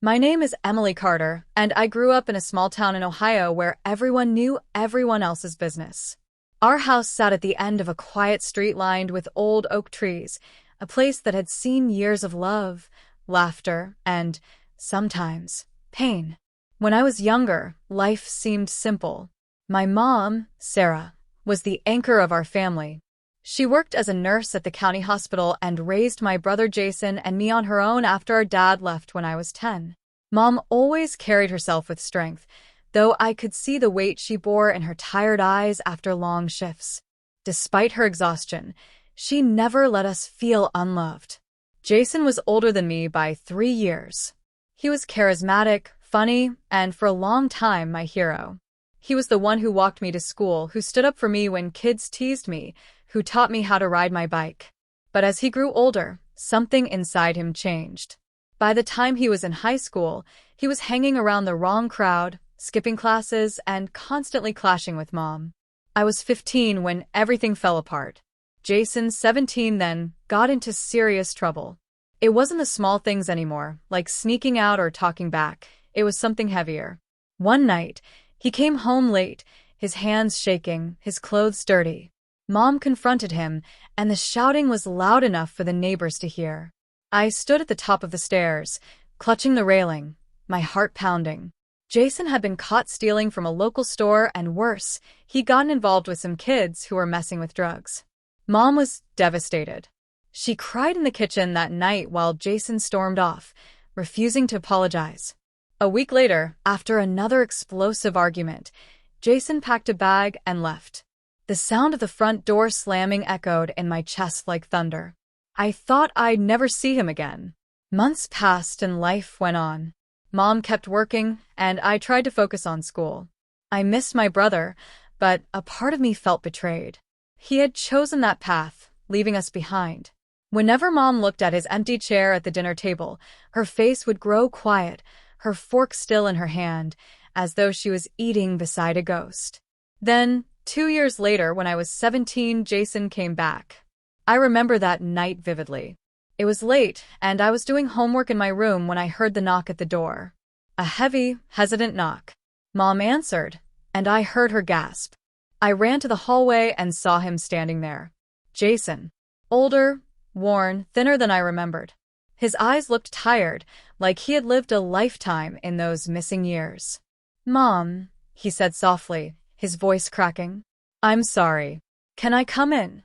My name is Emily Carter, and I grew up in a small town in Ohio where everyone knew everyone else's business. Our house sat at the end of a quiet street lined with old oak trees, a place that had seen years of love, laughter, and, sometimes, pain. When I was younger, life seemed simple. My mom, Sarah, was the anchor of our family. She worked as a nurse at the county hospital and raised my brother Jason and me on her own after our dad left when I was 10. Mom always carried herself with strength, though I could see the weight she bore in her tired eyes after long shifts. Despite her exhaustion, she never let us feel unloved. Jason was older than me by 3 years. He was charismatic, funny, and for a long time my hero. He was the one who walked me to school, who stood up for me when kids teased me, who taught me how to ride my bike. But as he grew older, something inside him changed. By the time he was in high school, he was hanging around the wrong crowd, skipping classes, and constantly clashing with Mom. I was 15 when everything fell apart. Jason, 17 then, got into serious trouble. It wasn't the small things anymore, like sneaking out or talking back. It was something heavier. One night, he came home late, his hands shaking, his clothes dirty. Mom confronted him, and the shouting was loud enough for the neighbors to hear. I stood at the top of the stairs, clutching the railing, my heart pounding. Jason had been caught stealing from a local store, and worse, he'd gotten involved with some kids who were messing with drugs. Mom was devastated. She cried in the kitchen that night while Jason stormed off, refusing to apologize. A week later, after another explosive argument, Jason packed a bag and left. The sound of the front door slamming echoed in my chest like thunder. I thought I'd never see him again. Months passed and life went on. Mom kept working, and I tried to focus on school. I missed my brother, but a part of me felt betrayed. He had chosen that path, leaving us behind. Whenever Mom looked at his empty chair at the dinner table, her face would grow quiet, her fork still in her hand, as though she was eating beside a ghost. Then, 2 years later, when I was 17, Jason came back. I remember that night vividly. It was late, and I was doing homework in my room when I heard the knock at the door. A heavy, hesitant knock. Mom answered, and I heard her gasp. I ran to the hallway and saw him standing there. Jason. Older, worn, thinner than I remembered. His eyes looked tired, like he had lived a lifetime in those missing years. "Mom," he said softly, his voice cracking. "I'm sorry. Can I come in?"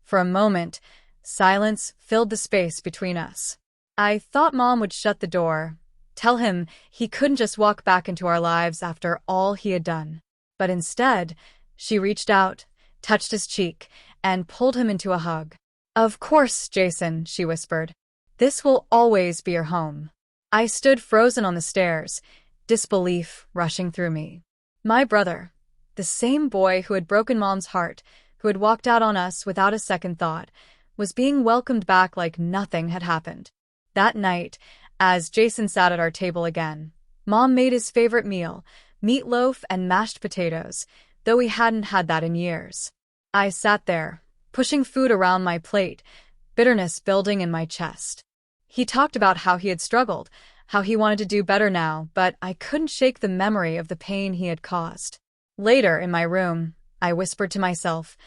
For a moment, silence filled the space between us. I thought Mom would shut the door, tell him he couldn't just walk back into our lives after all he had done. But instead, she reached out, touched his cheek, and pulled him into a hug. "Of course, Jason," she whispered. "This will always be your home." I stood frozen on the stairs, disbelief rushing through me. My brother, the same boy who had broken Mom's heart, who had walked out on us without a second thought, was being welcomed back like nothing had happened. That night, as Jason sat at our table again, Mom made his favorite meal, meatloaf and mashed potatoes, though he hadn't had that in years. I sat there, pushing food around my plate, bitterness building in my chest. He talked about how he had struggled, how he wanted to do better now, but I couldn't shake the memory of the pain he had caused. Later, in my room, I whispered to myself,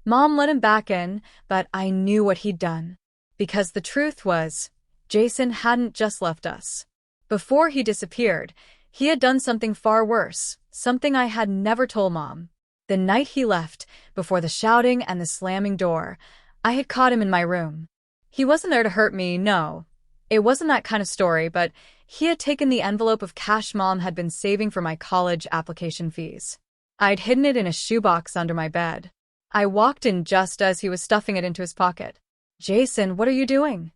Mom let him back in, but I knew what he'd done. Because the truth was, Jason hadn't just left us. Before he disappeared, he had done something far worse, something I had never told Mom. The night he left, before the shouting and the slamming door, I had caught him in my room. He wasn't there to hurt me, no. It wasn't that kind of story, but he had taken the envelope of cash Mom had been saving for my college application fees. I'd hidden it in a shoebox under my bed. I walked in just as he was stuffing it into his pocket. "Jason, what are you doing?"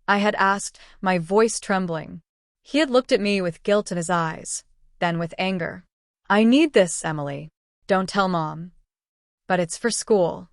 I had asked, my voice trembling. He had looked at me with guilt in his eyes, then with anger. "I need this, Emily. Don't tell Mom." "But it's for school."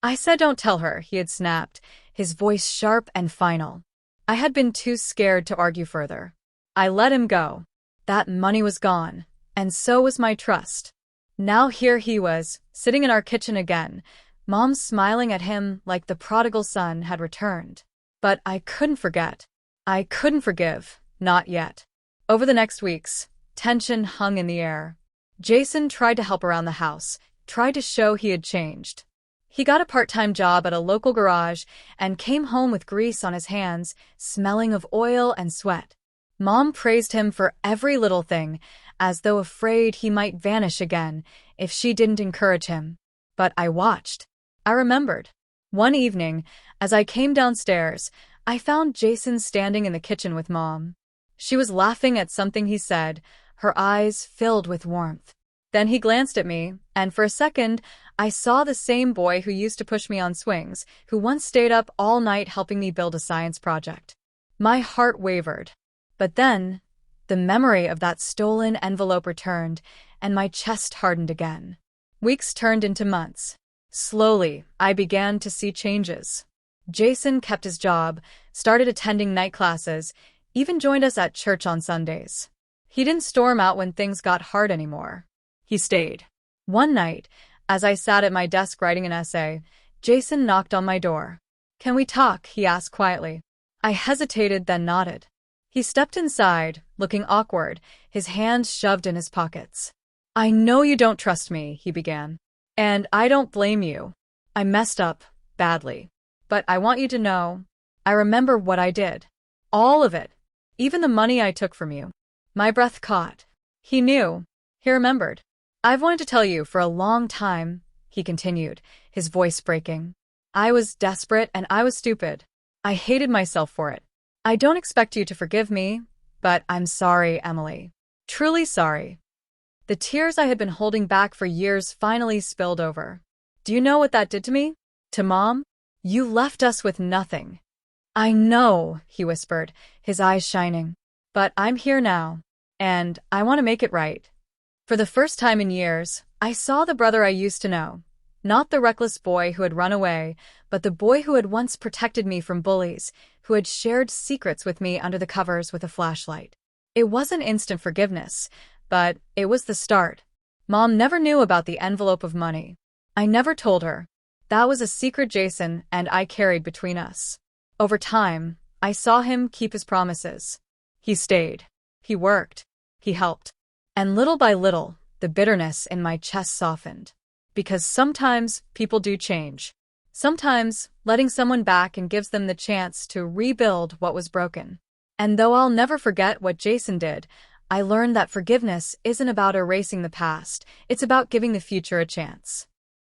I said don't tell her, he had snapped, his voice sharp and final. I had been too scared to argue further. I let him go. That money was gone, and so was my trust. Now here he was, sitting in our kitchen again, Mom smiling at him like the prodigal son had returned. But I couldn't forget. I couldn't forgive, Not yet. Over the next weeks, tension hung in the air. Jason tried to help around the house, tried to show he had changed. He got a part-time job at a local garage and came home with grease on his hands, smelling of oil and sweat. Mom praised him for every little thing, as though afraid he might vanish again if she didn't encourage him. But I watched. I remembered. One evening, as I came downstairs, I found Jason standing in the kitchen with Mom. She was laughing at something he said, her eyes filled with warmth. Then he glanced at me, and for a second, I saw the same boy who used to push me on swings, who once stayed up all night helping me build a science project. My heart wavered. But then, the memory of that stolen envelope returned, and my chest hardened again. Weeks turned into months. Slowly, I began to see changes. Jason kept his job, started attending night classes, even joined us at church on Sundays. He didn't storm out when things got hard anymore. He stayed. One night, as I sat at my desk writing an essay, Jason knocked on my door. "Can we talk?" he asked quietly. I hesitated, then nodded. He stepped inside, looking awkward, his hands shoved in his pockets. "I know you don't trust me," he began. "And I don't blame you. I messed up, badly. But I want you to know, I remember what I did. All of it. Even the money I took from you." My breath caught. He knew. He remembered. "I've wanted to tell you for a long time," he continued, his voice breaking. "I was desperate and I was stupid. I hated myself for it. I don't expect you to forgive me, but I'm sorry, Emily. Truly sorry." The tears I had been holding back for years finally spilled over. "Do you know what that did to me? To Mom? You left us with nothing." "I know," he whispered, his eyes shining. "But I'm here now, and I want to make it right." For the first time in years, I saw the brother I used to know. Not the reckless boy who had run away, but the boy who had once protected me from bullies, who had shared secrets with me under the covers with a flashlight. It wasn't instant forgiveness, but it was the start. Mom never knew about the envelope of money. I never told her. That was a secret Jason and I carried between us. Over time, I saw him keep his promises. He stayed. He worked. He helped. And little by little, the bitterness in my chest softened. Because sometimes people do change. Sometimes letting someone back and gives them the chance to rebuild what was broken. And though I'll never forget what Jason did, I learned that forgiveness isn't about erasing the past, it's about giving the future a chance.